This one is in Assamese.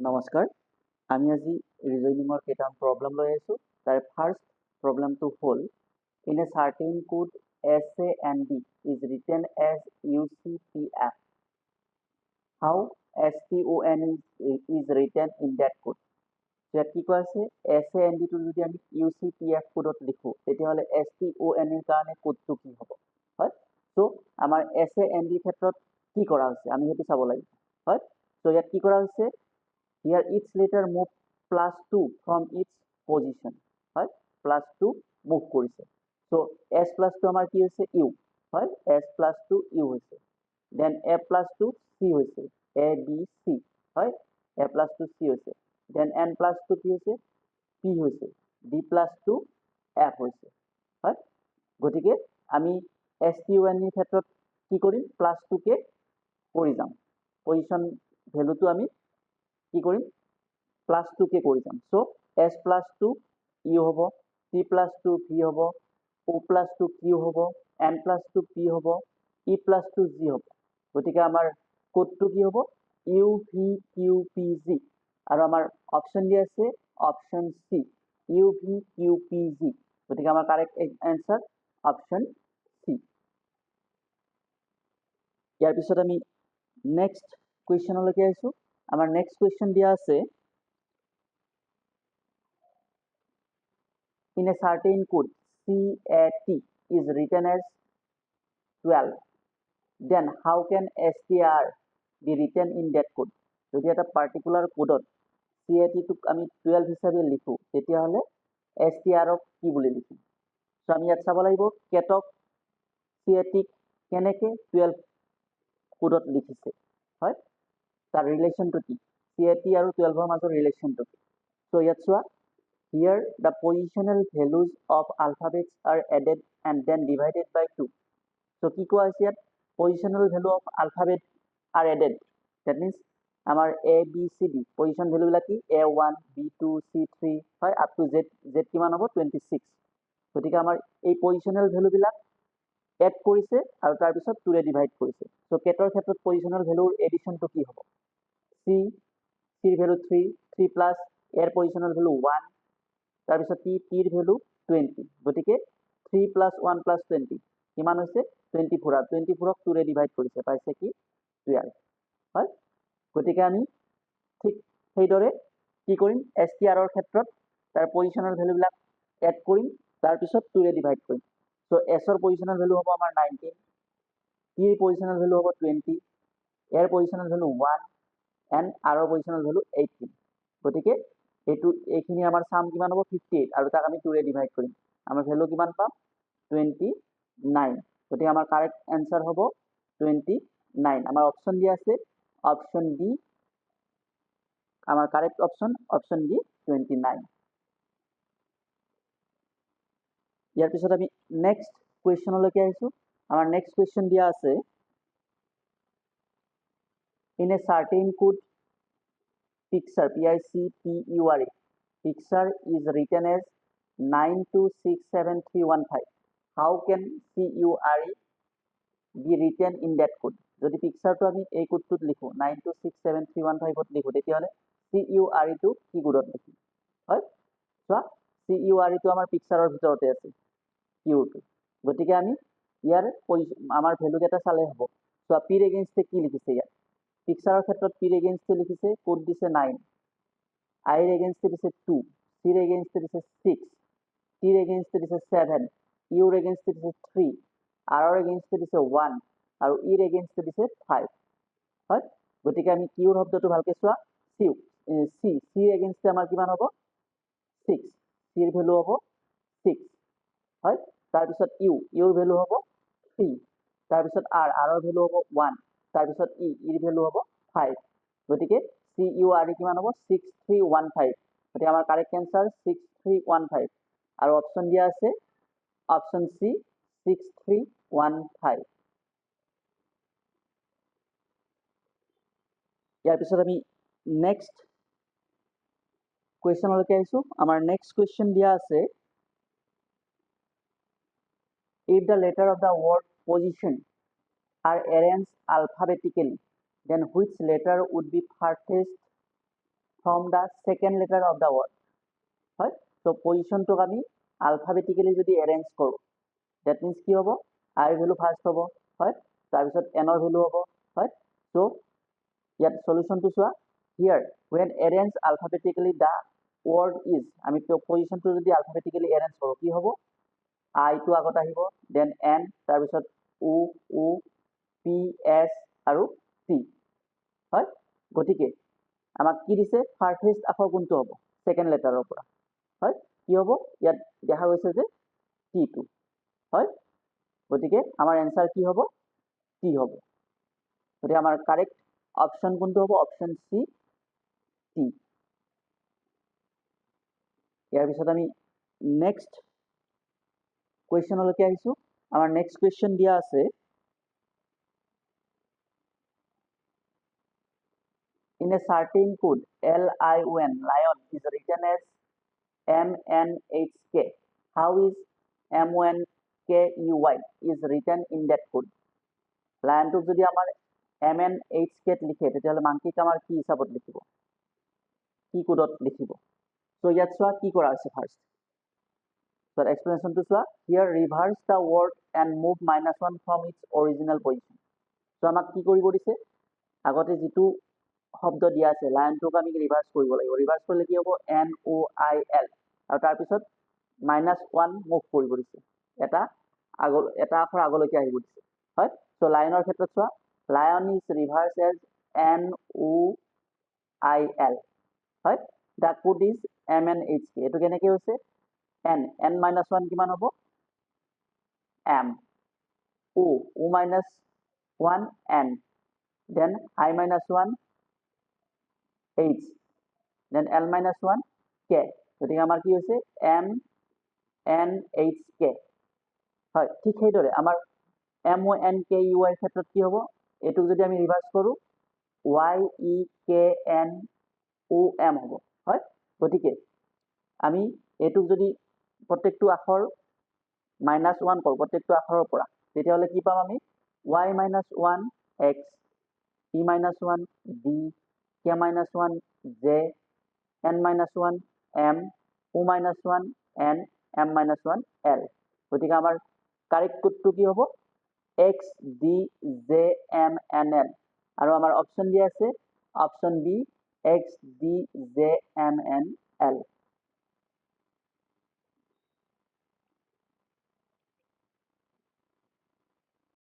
নমস্কাৰ আমি আজি ৰিজনিঙৰ কেইটামান প্ৰব্লেম লৈ আহিছোঁ তাৰে ফাৰ্ষ্ট প্ৰব্লেমটো হ'ল in a certain code S A N D is written as U C P F how S T O' N is written in that code ইয়াত কি কোৱা আছে এছ এ এন ডিটো যদি আমি ইউ চি পি এফ কোডত লিখোঁ তেতিয়াহ'লে এছ টি অ' এন ৰ কাৰণে কোডটো কি হ'ব হয় চ' আমাৰ এছ এ এন ডিৰ ক্ষেত্ৰত কি কৰা হৈছে আমি সেইটো চাব লাগিব হয় চ' ইয়াত কি কৰা হৈছে here each letter move plus 2 from its position হয় plus 2 move কৰিছে so s plus 2 আমাৰ কি হৈছে u হয় s plus 2 u হৈছে then a plus 2 c হৈছে a b c হয় a plus 2 c হৈছে then n plus 2 কি হৈছে p হৈছে d plus 2 f হৈছে হয় গতিকে আমি s t u n ৰ ক্ষেত্ৰত কি কৰিম plus 2 কে কৰি যাম পজিশন ভ্যালুটো আমি কি কৰিম প্লাস 2 কে কৰি যাম সো s প্লাস 2 ই হ'ব c প্লাস 2 v হ'ব o প্লাস 2 q হ'ব n প্লাস 2 p হ'ব e প্লাস 2 g হ'ব গতিকে আমাৰ কোডটো কি হ'ব u v q p g আৰু আমাৰ অপচন দি আছে option c u v q p g গতিকে আমাৰ কাৰেক্ট এনসাৰ অপচন c ইয়াৰ পিছত আমি নেক্সট কুৱেশ্যনলৈকে আহিছো আমাৰ নেক্সট কুৱেশ্যন দিয়া আছে in a certain code CAT is written as 12 then how can STR be written in that code যদি এটা পার্টিকুলার কোডত CAT টোক আমি 12 হিচাপে লিখো তেতিয়াহলে STR ক কি বুলি লিখিম সো আমি ইয়াত চাব লাগিব কেটক CAT কেনেকে 12 কোডত লিখিছে হয় তাৰ ৰিলেশনটো কি CAT আৰু 12 ৰ মাজৰ ৰিলেশনটো কি সো ইয়াত চোৱা here the positional values of alphabets are added and then divided by 2 so কি কোৱা আছে ইয়াত positional value of alphabet are added that means আমাৰ a b c d position value বিলাক কি a1 b2 c3 হয় up to z কিমান হ'ব 26 গতিকে আমাৰ এই positional value বিলাক এড কৰিছে আৰু তাৰ পিছত 2 ৰে ডিভাইড কৰিছে সো কেটৰ ক্ষেত্ৰত positional value এডিশনটো কি হ'ব c c ৰ value 3 3 plus এৰ positional value 1 তাৰপিছত টিৰ ভ্যালু 20 গতিকে 3 plus 1 plus 20 কিমান হৈছে 24 আৰু 24 ক 2 ৰে ডিভাইড কৰিছে পাইছে কি 12 হয় গতিকে আমি ঠিক সেইদৰে কি কৰিম STR ৰ ক্ষেত্ৰত তাৰ পজিশনাল ভ্যালু বিলাক এড কৰিম তাৰ পিছত 2 ৰে ডিভাইড কৰিম সো s ৰ পজিশনাল ভ্যালু হ'ব আমাৰ 19 টিৰ পজিশনাল ভ্যালু হ'ব 20 এৰ পজিশনাল ভ্যালু 1 এন্ড r ৰ পজিশনাল ভ্যালু 18 গতিকে এইখিনি আমাৰ সাম কিমান হ'ব 58 আৰু তাক আমি 2 ৰে ডিভাইড কৰিম আমাৰ ভ্যালু কিমান পাম 29 গতিকে আমাৰ কাৰেক্ট आंसर হ'ব 29 আমাৰ অপচন দিয়া আছে অপচন ডি আমাৰ কাৰেক্ট অপচন ডি 29 ইয়াৰ পিছত আমি নেক্সট কুৱেশ্যনলৈকে আহিছো আমাৰ নেক্সট কুৱেশ্যন দিয়া আছে in a certain code picture picture picture is written as 9267 how can cure be written in that code যদি পিকচাৰটো আমি এই কোডটোত লিখো 9267 ত লিখো তেতিয়াহলে cure টো কি কোডত লিখিম হয় চোৱা cure টো আমাৰ পিকচাৰৰ ভিতৰতে আছে q টো গতিকে আমি ইয়াৰ আমাৰ ভ্যালু কেটা চালে হ'ব চোৱা p ৰ এগেইনষ্টে কি লিখিছে ইয়াত পিকচাৰৰ ক্ষেত্ৰত p ৰ এগেইনষ্টে লিখিছে কোড দিছে 9 I ৰ এগেইনষ্টে দিছে 2 c ৰ এগেইনষ্টে দিছে 6 t ৰ এগেইনষ্টে দিছে 7 u ৰ এগেইনষ্টে দিছে 3 r ৰ এগেইনষ্টে দিছে 1 আৰু e ৰ এগেইনষ্টে দিছে 5 হয় গতিকে আমি q ৰ শব্দটো ভালকে চোৱা c ৰ এগেইনষ্টে আমাৰ কিমান হ'ব 6 c ৰ ভ্যালু হ'ব 6 হয় তাৰ পিছত u ৰ ভ্যালু হ'ব 3 তাৰ পিছত r ৰ ভ্যালু হ'ব 1 তাৰ পিছত e ৰ ভ্যালু হ'ব 5 গতিকে cure কিমান হ'ব 6315 গতিকে আমাৰ কাৰেক্ট आंसर 6315 আৰু অপচন দিয়া আছে অপচন সি 6315 ইয়াৰ পিছত আমি নেক্সট কুৱেশ্যনলৈকে আহিছো আমাৰ নেক্সট কুৱেশ্যন দিয়া আছে if the letter of the word position are arranged alphabetically then which letter would be furthest from the second letter of the word. Right? So position to আমি alphabetically যদি arrange কৰো, that means কি হ'ব, I value first হ'ব, right? তাৰপিছত n ৰ value হ'ব, right? So ইয়াত solution to চোৱা, here when arranged alphabetically the word is, আমি position to যদি alphabetically arrange কৰো কি হ'ব, I to আগত আহিব, then n, তাৰপিছত u, u, p, s আৰু t, হয়? গতিকে আমাক কি দিছে, ফাৰ্ষ্ট আখৰ কোনটো হ'ব, সেকেন্ড লেটাৰৰ পৰা, হয়? কি হ'ব, ইয়াত দেখা গৈছে যে t2, হয়? গতিকে আমাৰ এনসাৰ কি হ'ব, t হ'ব। গতিকে আমাৰ কাৰেক্ট অপশন কোনটো হ'ব, অপশন সি, t। ইয়াৰ পিছত আমি নেক্সট কুৱেশ্যনলৈকে আহিছো। আমাৰ নেক্সট কুৱেশ্যন দিয়া আছে, in a certain code LION, lion is written as MNHK, how is MNKEY is written in that code? লায়নটো যদি আমাৰ MNHK লিখে তেতিয়াহ'লে মাংকিক আমাৰ কি হিচাপত লিখিব, কি কোডত লিখিব? সো ইয়াত চোৱা কি কৰা আছে ফাৰ্ষ্ট, সো এক্সপ্লেনেশনটো চোৱা, here reverse the word and move -1 from its original position। So আমাক কি কৰিব দিছে, আগতে যেটো শব্দ দিয়া আছে লাইনটোক আমি ৰিভাৰ্স কৰিব লাগিব, ৰিভাৰ্স কৰিলে কি হ'ব, NOIL, আৰু তাৰ পিছত -1 মুভ কৰিব দিছে, এটা আখৰ আগলৈকে আহিব দিছে, হয়? সো লাইনৰ ক্ষেত্ৰত চোৱা, lion is reversed as NOIL, হয়? the code is MNHK, এটো কেনেকৈ হৈছে, n -1 কিমান হ'ব, m, o -1 n, then I -1 h, then l -1 k, গতিকে আমাৰ কি হৈছে MNHK, হয়? ঠিক সেইদৰে আমাৰ MONKEY ক্ষেত্ৰত কি হ'ব, এটোক যদি আমি ৰিভাৰ্স কৰো YEKNOM হ'ব, হয়? গতিকে আমি এটোক যদি প্ৰত্যেকটো আখৰ -1 কৰো প্ৰত্যেকটো আখৰৰ পৰা, তেতিয়াহ'লে কি পাম আমি, y -1 x, p -1 d, k -1 j, n -1 m, o -1 n, m -1 l। গতিকে আমাৰ কারেক্ট কোডটো কি হ'ব, x d j m n l, আৰু আমাৰ অপশন দিয়া আছে option B x d j m n l।